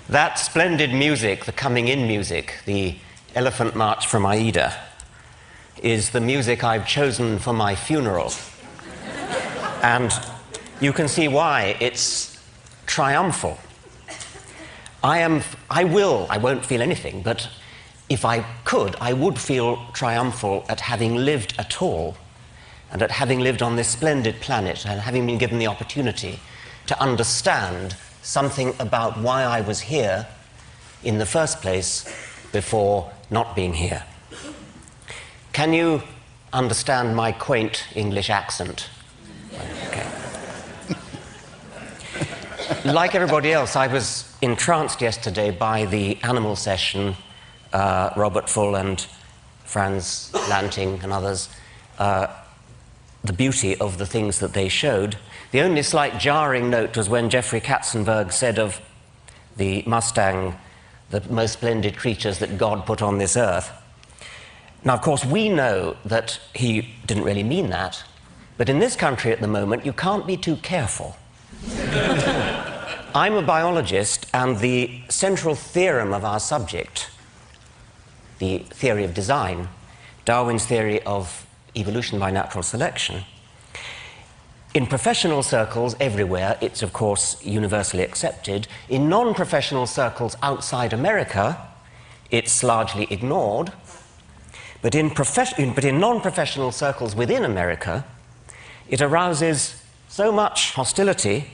That splendid music, the coming in music, the Elephant March from Aida, is the music I've chosen for my funeral. And you can see why it's triumphal. I won't feel anything, but if I could, I would feel triumphal at having lived at all, and at having lived on this splendid planet, and having been given the opportunity to understand something about why I was here in the first place before not being here. Can you understand my quaint English accent? Okay. Like everybody else, I was entranced yesterday by the animal session, Robert Full and Franz Lanting and others, the beauty of the things that they showed. The only slight jarring note was when Jeffrey Katzenberg said of the Mustang, the most splendid creatures that God put on this earth. Now, of course, we know that he didn't really mean that, but in this country at the moment, you can't be too careful. I'm a biologist, and the central theorem of our subject, the theory of design, Darwin's theory of evolution by natural selection, in professional circles everywhere, it's of course universally accepted. In non-professional circles outside America, it's largely ignored. But in non-professional circles within America, it arouses so much hostility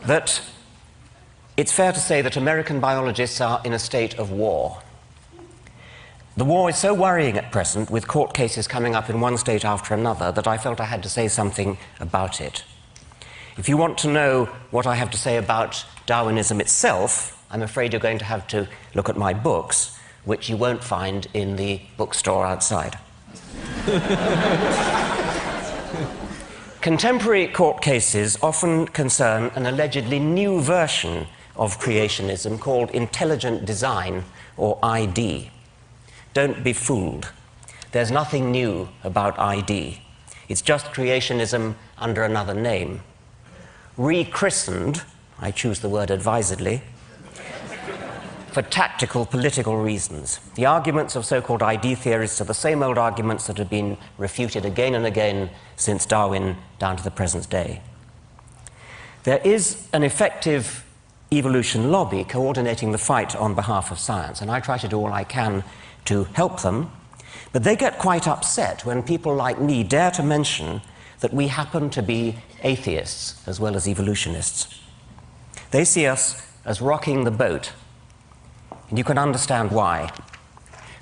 that it's fair to say that American biologists are in a state of war. The war is so worrying at present, with court cases coming up in one state after another, that I felt I had to say something about it. If you want to know what I have to say about Darwinism itself, I'm afraid you're going to have to look at my books, which you won't find in the bookstore outside. Contemporary court cases often concern an allegedly new version of creationism called intelligent design, or ID. Don't be fooled. There's nothing new about ID. It's just creationism under another name. Rechristened, I choose the word advisedly, for tactical political reasons. The arguments of so-called ID theorists are the same old arguments that have been refuted again and again since Darwin down to the present day. There is an effective evolution lobby coordinating the fight on behalf of science, and I try to do all I can to help them, but they get quite upset when people like me dare to mention that we happen to be atheists as well as evolutionists. They see us as rocking the boat, and you can understand why.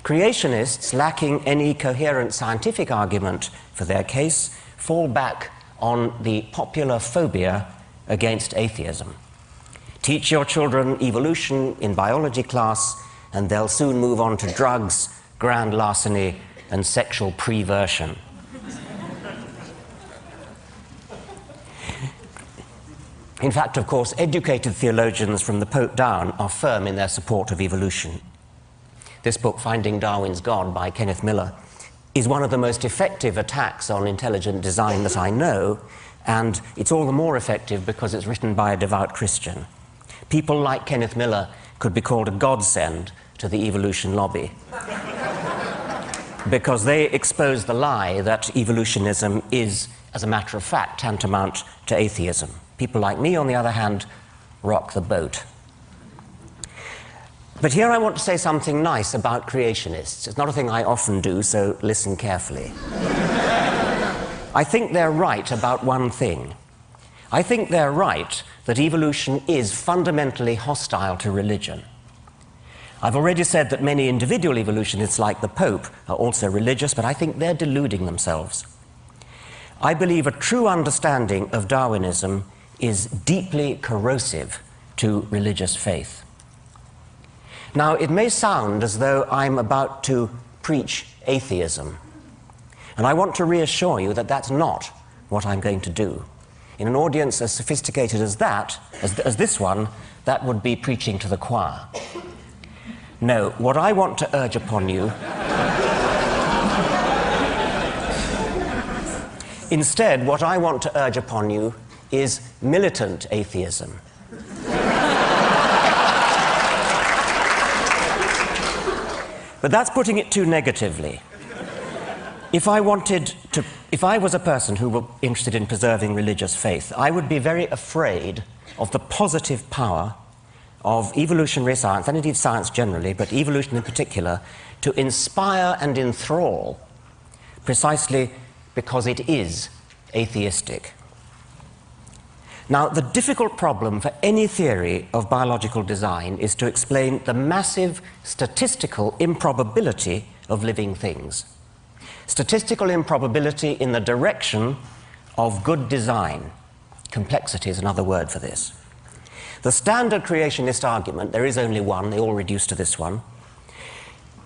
Creationists, lacking any coherent scientific argument for their case, fall back on the popular phobia against atheism. Teach your children evolution in biology class, and they'll soon move on to drugs, grand larceny, and sexual perversion. In fact, of course, educated theologians from the Pope down are firm in their support of evolution. This book, Finding Darwin's God, by Kenneth Miller, is one of the most effective attacks on intelligent design that I know, and it's all the more effective because it's written by a devout Christian. People like Kenneth Miller could be called a godsend to the evolution lobby, because they expose the lie that evolutionism is, as a matter of fact, tantamount to atheism. People like me, on the other hand, rock the boat. But here I want to say something nice about creationists. It's not a thing I often do, so listen carefully. I think they're right about one thing. I think they're right that evolution is fundamentally hostile to religion. I've already said that many individual evolutionists, like the Pope, are also religious, but I think they're deluding themselves. I believe a true understanding of Darwinism is deeply corrosive to religious faith. Now, it may sound as though I'm about to preach atheism, and I want to reassure you that that's not what I'm going to do. in an audience as sophisticated as that, as this one, that would be preaching to the choir. No, what I want to urge upon you instead, what I want to urge upon you is militant atheism. But that's putting it too negatively. If I was a person who were interested in preserving religious faith, I would be very afraid of the positive power of evolutionary science, and indeed science generally, but evolution in particular, to inspire and enthrall precisely because it is atheistic. Now, the difficult problem for any theory of biological design is to explain the massive statistical improbability of living things. Statistical improbability in the direction of good design. Complexity is another word for this. The standard creationist argument, there is only one, they all reduce to this one,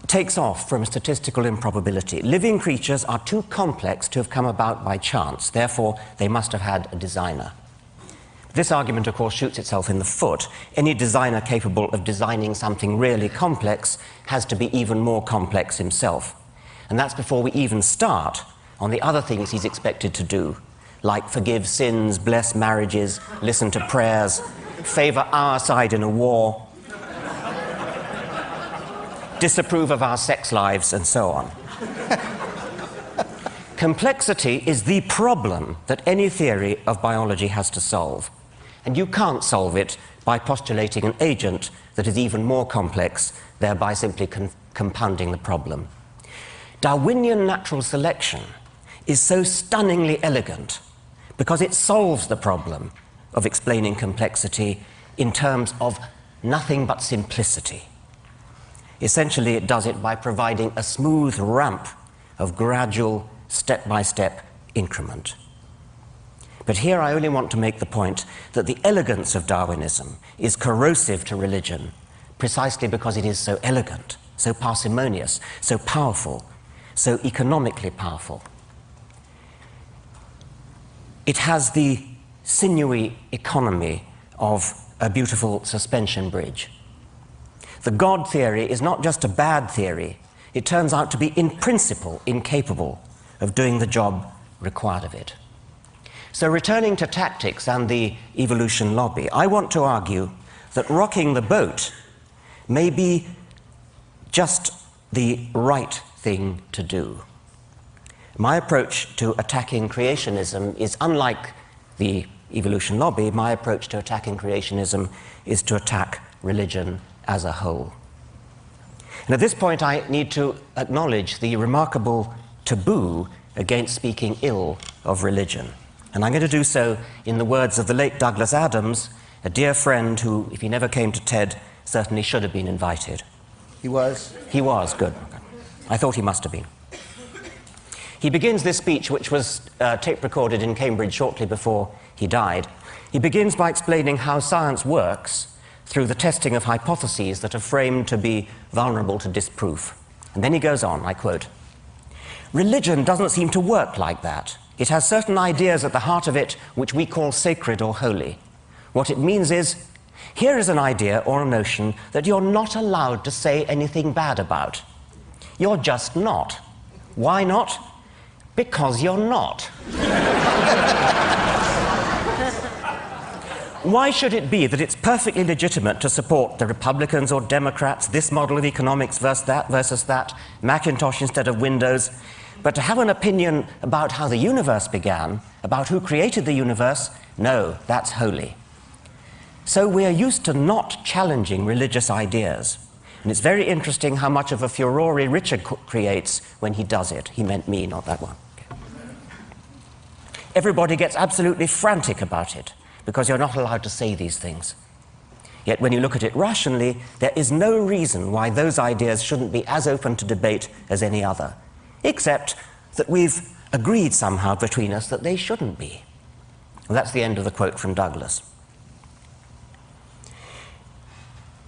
takes off from statistical improbability. Living creatures are too complex to have come about by chance, therefore they must have had a designer. This argument, of course, shoots itself in the foot. Any designer capable of designing something really complex has to be even more complex himself. And that's before we even start on the other things he's expected to do, like forgive sins, bless marriages, listen to prayers, favor our side in a war, disapprove of our sex lives, and so on. Complexity is the problem that any theory of biology has to solve. And you can't solve it by postulating an agent that is even more complex, thereby simply compounding the problem. Darwinian natural selection is so stunningly elegant because it solves the problem of explaining complexity in terms of nothing but simplicity. Essentially, it does it by providing a smooth ramp of gradual, step-by-step increment. But here I only want to make the point that the elegance of Darwinism is corrosive to religion precisely because it is so elegant, so parsimonious, so powerful, so economically powerful. It has the sinewy economy of a beautiful suspension bridge. The God theory is not just a bad theory, it turns out to be in principle incapable of doing the job required of it. So returning to tactics and the evolution lobby, I want to argue that rocking the boat may be just the right thing to do. My approach to attacking creationism is unlike the evolution lobby. My approach to attacking creationism is to attack religion as a whole. And at this point I need to acknowledge the remarkable taboo against speaking ill of religion. And I'm going to do so in the words of the late Douglas Adams, a dear friend who, if he never came to TED, certainly should have been invited. He was? He was, good. I thought he must have been. He begins this speech, which was tape-recorded in Cambridge shortly before he died. He begins by explaining how science works through the testing of hypotheses that are framed to be vulnerable to disproof. And then he goes on, I quote, "Religion doesn't seem to work like that. It has certain ideas at the heart of it which we call sacred or holy. What it means is, here is an idea or a notion that you're not allowed to say anything bad about. You're just not. Why not? Because you're not." Why should it be that it's perfectly legitimate to support the Republicans or Democrats, this model of economics versus that, Macintosh instead of Windows, but to have an opinion about how the universe began, about who created the universe, no, that's holy. So we're used to not challenging religious ideas. And it's very interesting how much of a furore Richard creates when he does it. He meant me, not that one. Everybody gets absolutely frantic about it, because you're not allowed to say these things. Yet when you look at it rationally, there is no reason why those ideas shouldn't be as open to debate as any other, except that we've agreed somehow between us that they shouldn't be. Well, that's the end of the quote from Douglas.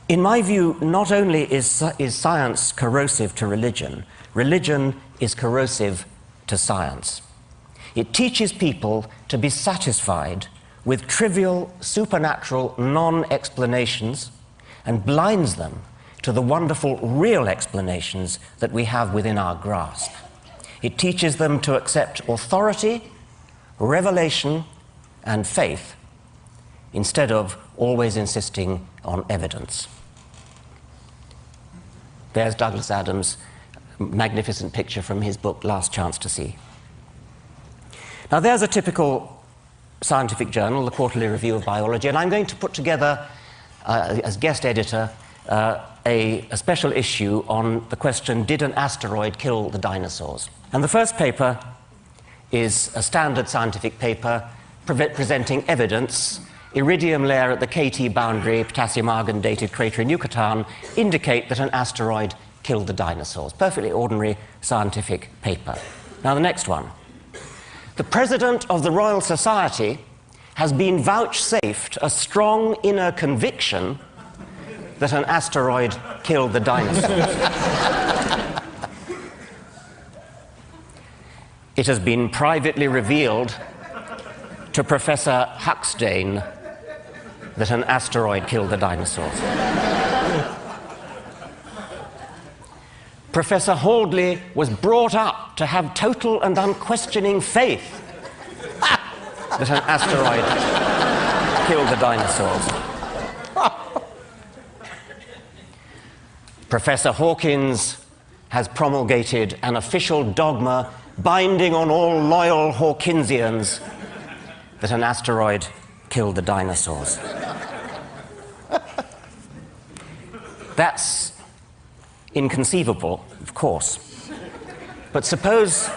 In my view, not only is science corrosive to religion, religion is corrosive to science. It teaches people to be satisfied with trivial, supernatural non-explanations and blinds them to the wonderful real explanations that we have within our grasp. It teaches them to accept authority, revelation, and faith, instead of always insisting on evidence. There's Douglas Adams' magnificent picture from his book, Last Chance to See. Now, there's a typical scientific journal, the Quarterly Review of Biology, and I'm going to put together, as guest editor, a special issue on the question, did an asteroid kill the dinosaurs? And the first paper is a standard scientific paper presenting evidence. Iridium layer at the KT boundary, potassium argon dated crater in Yucatan, indicate that an asteroid killed the dinosaurs. Perfectly ordinary scientific paper. Now the next one. The President of the Royal Society has been vouchsafed a strong inner conviction that an asteroid killed the dinosaurs. It has been privately revealed to Professor Huxtane that an asteroid killed the dinosaurs. Professor Haldley was brought up to have total and unquestioning faith that an asteroid killed the dinosaurs. Professor Hawkins has promulgated an official dogma binding on all loyal Hawkinsians that an asteroid killed the dinosaurs. That's inconceivable, of course. But suppose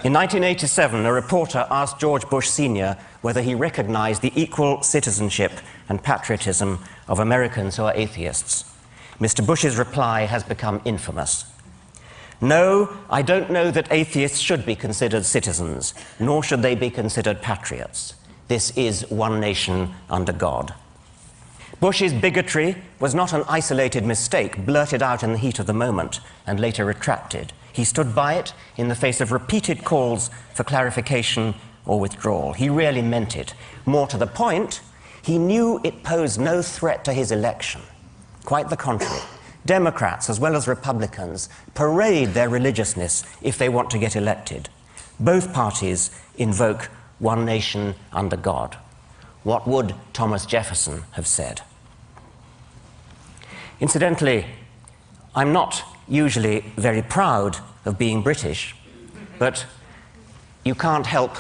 in 1987, a reporter asked George Bush Sr. whether he recognized the equal citizenship and patriotism of Americans who are atheists. Mr. Bush's reply has become infamous. No, I don't know that atheists should be considered citizens, nor should they be considered patriots. This is one nation under God. Bush's bigotry was not an isolated mistake blurted out in the heat of the moment and later retracted. He stood by it in the face of repeated calls for clarification or withdrawal. He really meant it. More to the point, he knew it posed no threat to his election. Quite the contrary. Democrats, as well as Republicans, parade their religiousness if they want to get elected. Both parties invoke one nation under God. What would Thomas Jefferson have said? Incidentally, I'm not usually very proud of being British, but you can't help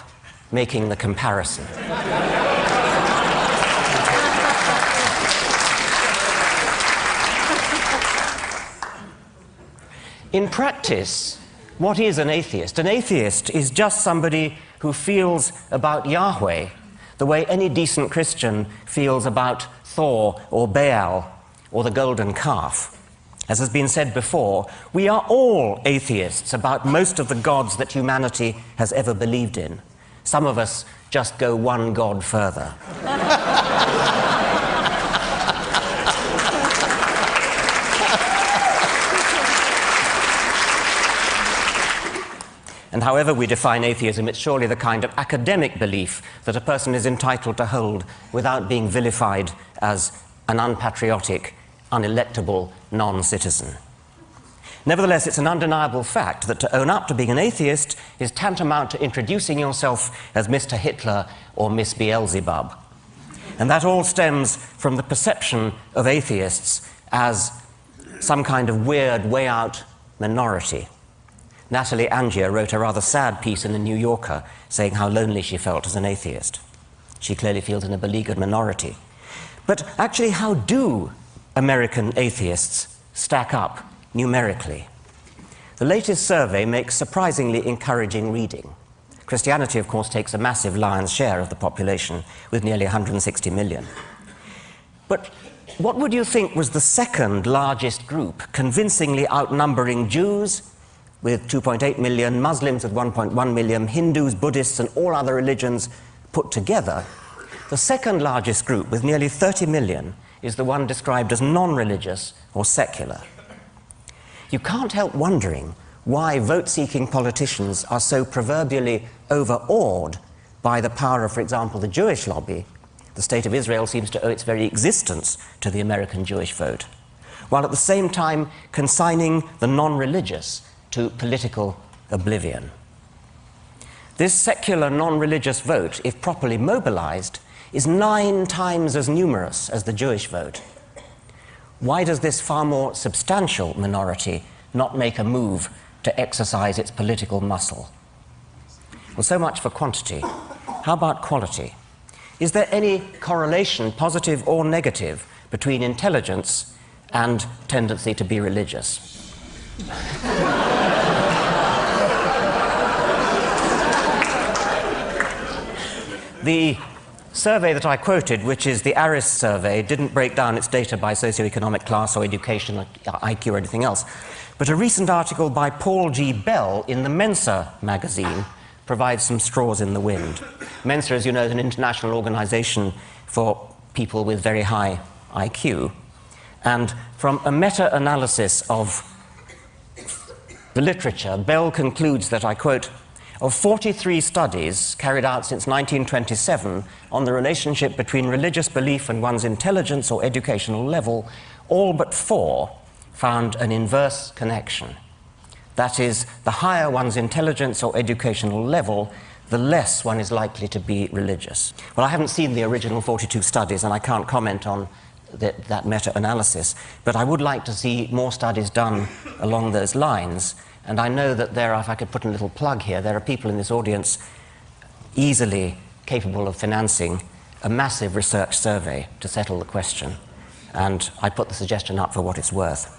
making the comparison. In practice, what is an atheist? An atheist is just somebody who feels about Yahweh the way any decent Christian feels about Thor or Baal or the golden calf. As has been said before, we are all atheists about most of the gods that humanity has ever believed in. Some of us just go one god further. And however we define atheism, it's surely the kind of academic belief that a person is entitled to hold without being vilified as an unpatriotic, unelectable non-citizen. Nevertheless, it's an undeniable fact that to own up to being an atheist is tantamount to introducing yourself as Mr. Hitler or Miss Beelzebub. And that all stems from the perception of atheists as some kind of weird, way-out minority. Natalie Angier wrote a rather sad piece in the New Yorker saying how lonely she felt as an atheist. She clearly feels in a beleaguered minority. But actually, how do American atheists stack up numerically? The latest survey makes surprisingly encouraging reading. Christianity, of course, takes a massive lion's share of the population, with nearly 160 million. But what would you think was the second largest group, convincingly outnumbering Jews, with 2.8 million, Muslims with 1.1 million, Hindus, Buddhists, and all other religions put together? The second largest group, with nearly 30 million, is the one described as non-religious or secular. you can't help wondering why vote-seeking politicians are so proverbially overawed by the power of, for example, the Jewish lobby. The State of Israel seems to owe its very existence to the American Jewish vote, while at the same time consigning the non-religious to political oblivion. This secular non-religious vote, if properly mobilized, is 9 times as numerous as the Jewish vote. Why does this far more substantial minority not make a move to exercise its political muscle? Well, so much for quantity. How about quality? Is there any correlation, positive or negative, between intelligence and tendency to be religious? The survey that I quoted, which is the ARIS survey, didn't break down its data by socioeconomic class or education, or IQ or anything else. But a recent article by Paul G. Bell in the Mensa magazine provides some straws in the wind. Mensa, as you know, is an international organization for people with very high IQ. And from a meta-analysis of the literature, Bell concludes that, I quote, of 43 studies carried out since 1927 on the relationship between religious belief and one's intelligence or educational level, all but 4 found an inverse connection. That is, the higher one's intelligence or educational level, the less one is likely to be religious. Well, I haven't seen the original 42 studies, and I can't comment on that meta-analysis, but I would like to see more studies done along those lines. And I know that there are, if I could put a little plug here, there are people in this audience easily capable of financing a massive research survey to settle the question. And I put the suggestion up for what it's worth.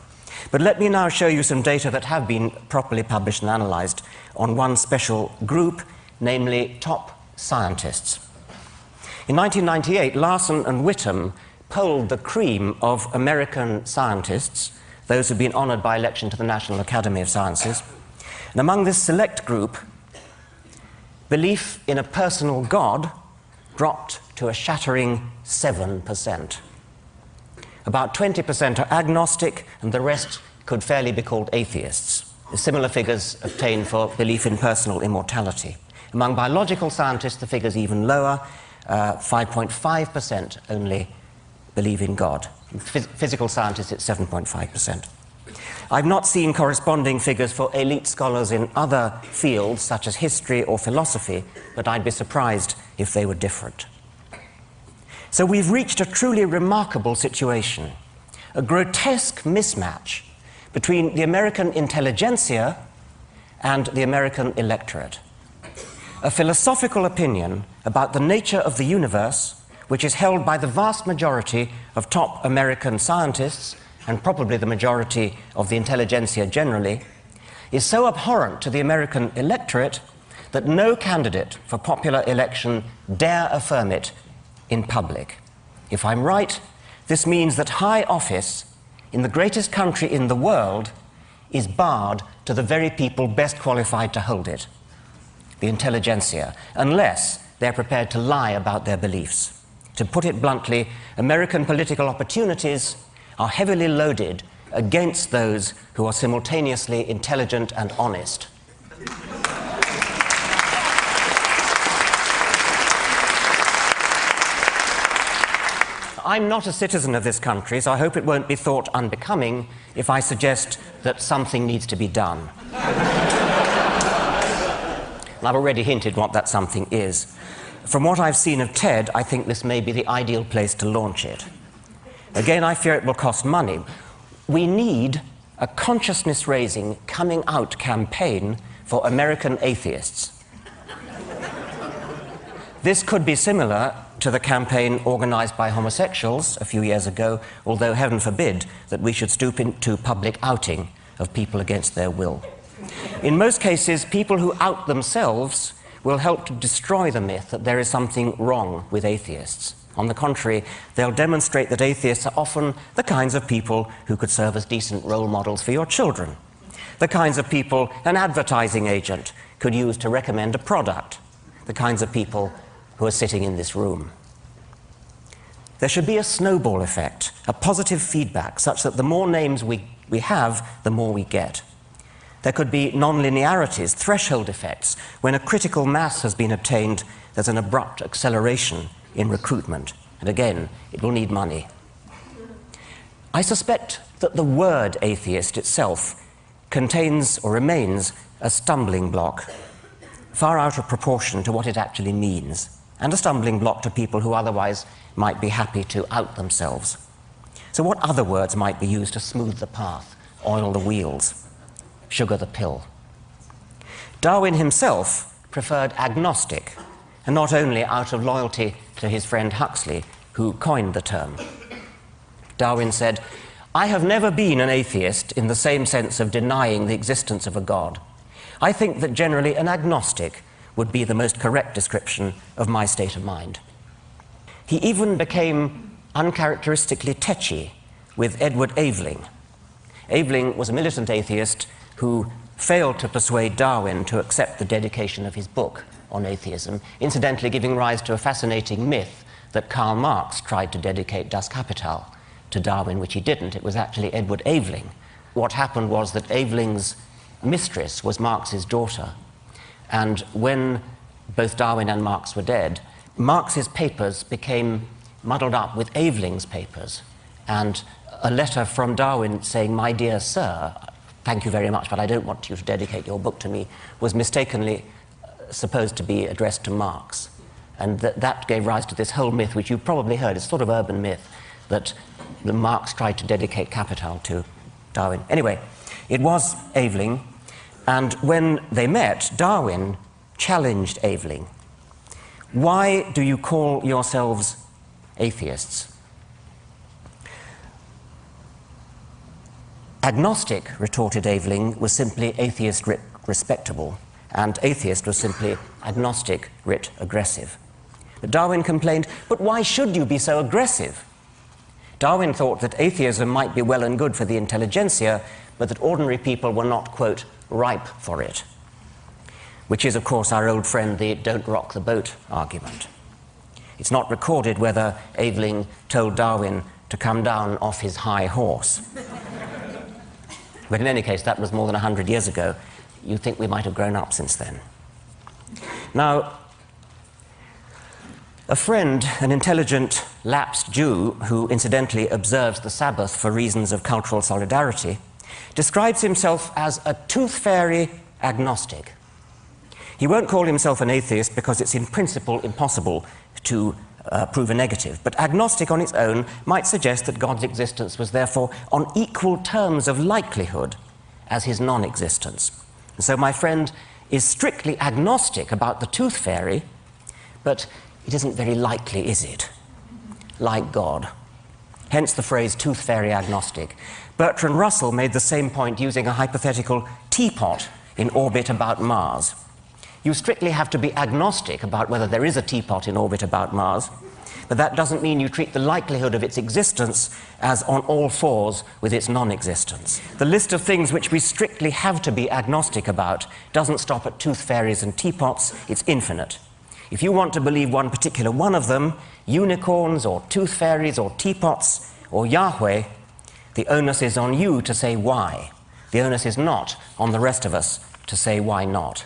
But let me now show you some data that have been properly published and analyzed on one special group, namely top scientists. In 1998, Larson and Whittam polled the cream of American scientists, those who've been honored by election to the National Academy of Sciences. And among this select group, belief in a personal God dropped to a shattering 7%. About 20% are agnostic, and the rest could fairly be called atheists. Similar figures obtained for belief in personal immortality. Among biological scientists, the figure's even lower. 5.5% only believe in God. Physical scientists, it's 7.5%. I've not seen corresponding figures for elite scholars in other fields, such as history or philosophy, but I'd be surprised if they were different. So we've reached a truly remarkable situation, a grotesque mismatch between the American intelligentsia and the American electorate. A philosophical opinion about the nature of the universe, which is held by the vast majority of top American scientists, and probably the majority of the intelligentsia generally, is so abhorrent to the American electorate that no candidate for popular election dare affirm it in public. If I'm right, this means that high office in the greatest country in the world is barred to the very people best qualified to hold it, the intelligentsia, unless they're prepared to lie about their beliefs. To put it bluntly, American political opportunities are heavily loaded against those who are simultaneously intelligent and honest. I'm not a citizen of this country, so I hope it won't be thought unbecoming if I suggest that something needs to be done. And I've already hinted what that something is. From what I've seen of TED, I think this may be the ideal place to launch it. Again, I fear it will cost money. We need a consciousness-raising, coming-out campaign for American atheists. This could be similar to the campaign organized by homosexuals a few years ago, although heaven forbid that we should stoop into public outing of people against their will. In most cases, people who out themselves will help to destroy the myth that there is something wrong with atheists. On the contrary, they'll demonstrate that atheists are often the kinds of people who could serve as decent role models for your children, the kinds of people an advertising agent could use to recommend a product, the kinds of people who are sitting in this room. There should be a snowball effect, a positive feedback, such that the more names we we have, the more we get. There could be nonlinearities, threshold effects. When a critical mass has been obtained, there's an abrupt acceleration in recruitment. And again, it will need money. I suspect that the word atheist itself contains or remains a stumbling block, far out of proportion to what it actually means, and a stumbling block to people who otherwise might be happy to out themselves. So what other words might be used to smooth the path, oil the wheels, sugar the pill? Darwin himself preferred agnostic, and not only out of loyalty to his friend Huxley, who coined the term. Darwin said, "I have never been an atheist in the same sense of denying the existence of a God. I think that generally an agnostic would be the most correct description of my state of mind." He even became uncharacteristically tetchy with Edward Aveling. Aveling was a militant atheist who failed to persuade Darwin to accept the dedication of his book on atheism, incidentally giving rise to a fascinating myth that Karl Marx tried to dedicate Das Kapital to Darwin, which he didn't. It was actually Edward Aveling. What happened was that Aveling's mistress was Marx's daughter, and when both Darwin and Marx were dead, Marx's papers became muddled up with Aveling's papers, and a letter from Darwin saying, "My dear sir, thank you very much, but I don't want you to dedicate your book to me," was mistakenly supposed to be addressed to Marx. And that gave rise to this whole myth, which you've probably heard, it's sort of urban myth, that Marx tried to dedicate Capital to Darwin. Anyway, it was Aveling, and when they met, Darwin challenged Aveling. "Why do you call yourselves atheists?" "Agnostic," retorted Aveling, "was simply atheist writ respectable, and atheist was simply agnostic writ aggressive." But Darwin complained, "But why should you be so aggressive?" Darwin thought that atheism might be well and good for the intelligentsia, but that ordinary people were not, quote, ripe for it, which is, of course, our old friend, the "don't rock the boat" argument. It's not recorded whether Aveling told Darwin to come down off his high horse. But in any case, that was more than 100 years ago. You'd think we might have grown up since then. Now, a friend, an intelligent, lapsed Jew, who incidentally observes the Sabbath for reasons of cultural solidarity, describes himself as a tooth fairy agnostic. He won't call himself an atheist because it's in principle impossible to prove a negative, but agnostic on its own might suggest that God's existence was therefore on equal terms of likelihood as his non-existence. And so my friend is strictly agnostic about the tooth fairy, but it isn't very likely, is it? Like God. Hence the phrase tooth fairy agnostic. Bertrand Russell made the same point using a hypothetical teapot in orbit about Mars. You strictly have to be agnostic about whether there is a teapot in orbit about Mars, but that doesn't mean you treat the likelihood of its existence as on all fours with its non-existence. The list of things which we strictly have to be agnostic about doesn't stop at tooth fairies and teapots, it's infinite. If you want to believe one particular one of them, unicorns or tooth fairies or teapots or Yahweh, the onus is on you to say why. The onus is not on the rest of us to say why not.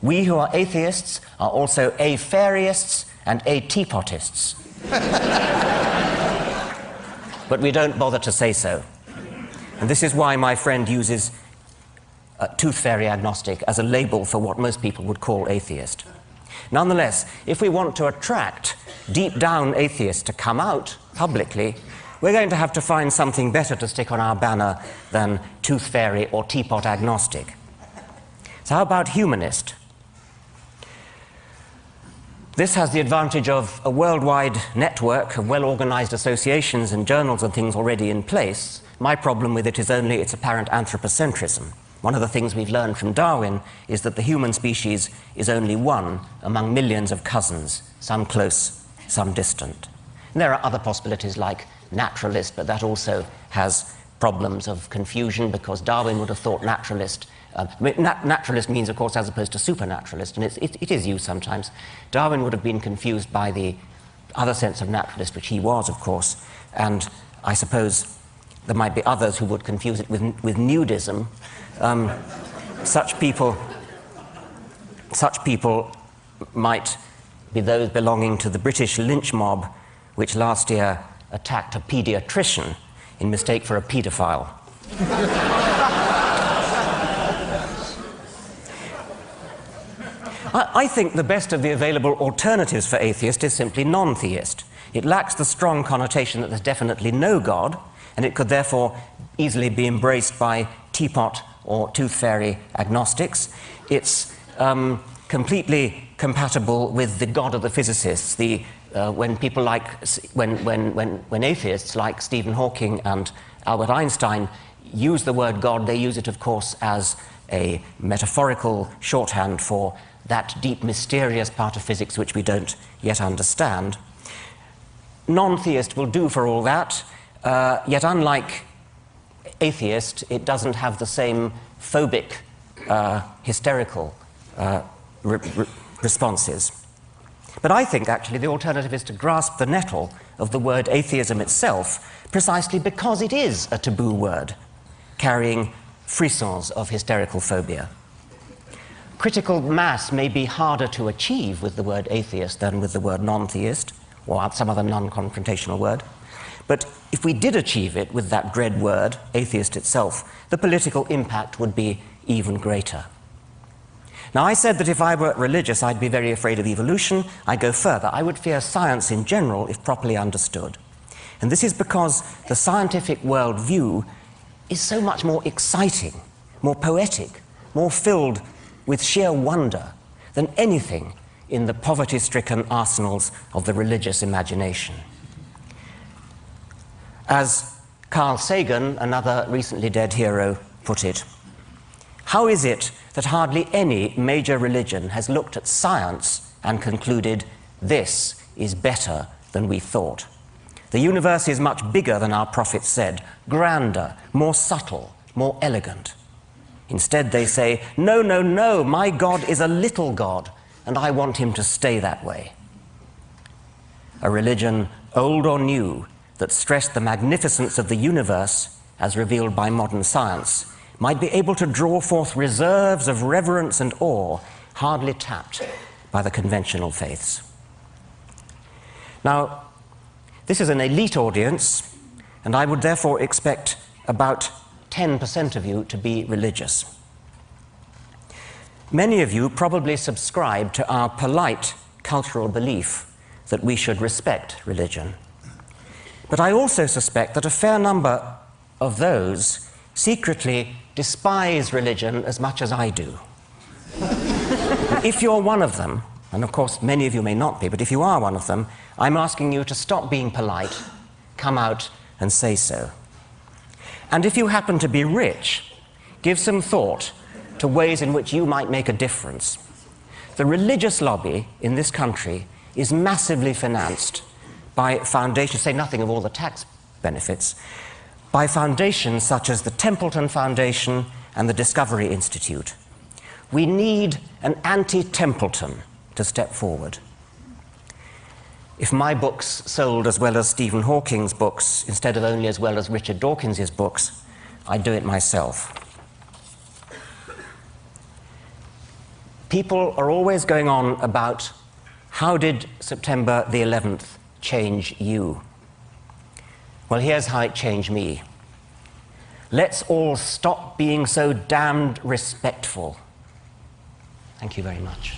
We who are atheists are also a-fairists and a-teapotists. But we don't bother to say so. And this is why my friend uses tooth fairy agnostic as a label for what most people would call atheist. Nonetheless, if we want to attract deep down atheists to come out publicly, we're going to have to find something better to stick on our banner than tooth fairy or teapot agnostic. So how about humanist? This has the advantage of a worldwide network of well-organized associations and journals and things already in place. My problem with it is only its apparent anthropocentrism. One of the things we've learned from Darwin is that the human species is only one among millions of cousins, some close, some distant. And there are other possibilities like naturalist, but that also has problems of confusion because Darwin would have thought naturalist. Naturalist means, of course, as opposed to supernaturalist, and it is used sometimes. Darwin would have been confused by the other sense of naturalist, which he was, of course, and I suppose there might be others who would confuse it with nudism. Such people might be those belonging to the British lynch mob, which last year attacked a paediatrician in mistake for a paedophile. I think the best of the available alternatives for atheist is simply non-theist. It lacks the strong connotation that there's definitely no God, and it could therefore easily be embraced by teapot or tooth fairy agnostics. It's completely compatible with the God of the physicists. When atheists like Stephen Hawking and Albert Einstein use the word God, they use it, of course, as a metaphorical shorthand for that deep, mysterious part of physics which we don't yet understand. Non-theist will do for all that, yet unlike atheist, it doesn't have the same phobic, hysterical responses. But I think, actually, the alternative is to grasp the nettle of the word atheism itself, precisely because it is a taboo word, carrying frissons of hysterical phobia. Critical mass may be harder to achieve with the word atheist than with the word non-theist, or some other non-confrontational word. But if we did achieve it with that dread word, atheist itself, the political impact would be even greater. Now, I said that if I were religious, I'd be very afraid of evolution. I go further. I would fear science in general if properly understood. And this is because the scientific worldview is so much more exciting, more poetic, more filled with sheer wonder than anything in the poverty-stricken arsenals of the religious imagination. As Carl Sagan, another recently dead hero, put it, how is it that hardly any major religion has looked at science and concluded, this is better than we thought? The universe is much bigger than our prophets said, grander, more subtle, more elegant. Instead, they say, no, no, no, my God is a little God, and I want him to stay that way. A religion, old or new, that stressed the magnificence of the universe, as revealed by modern science, might be able to draw forth reserves of reverence and awe hardly tapped by the conventional faiths. Now, this is an elite audience, and I would therefore expect about 10% of you to be religious. Many of you probably subscribe to our polite cultural belief that we should respect religion. But I also suspect that a fair number of those secretly despise religion as much as I do. If you're one of them, and of course many of you may not be, but if you are one of them, I'm asking you to stop being polite, come out and say so. And if you happen to be rich, give some thought to ways in which you might make a difference. The religious lobby in this country is massively financed by foundations, say nothing of all the tax benefits, by foundations such as the Templeton Foundation and the Discovery Institute. We need an anti-Templeton to step forward. If my books sold as well as Stephen Hawking's books, instead of only as well as Richard Dawkins' books, I'd do it myself. People are always going on about, how did September the 11th change you? Well, here's how it changed me. Let's all stop being so damned respectful. Thank you very much.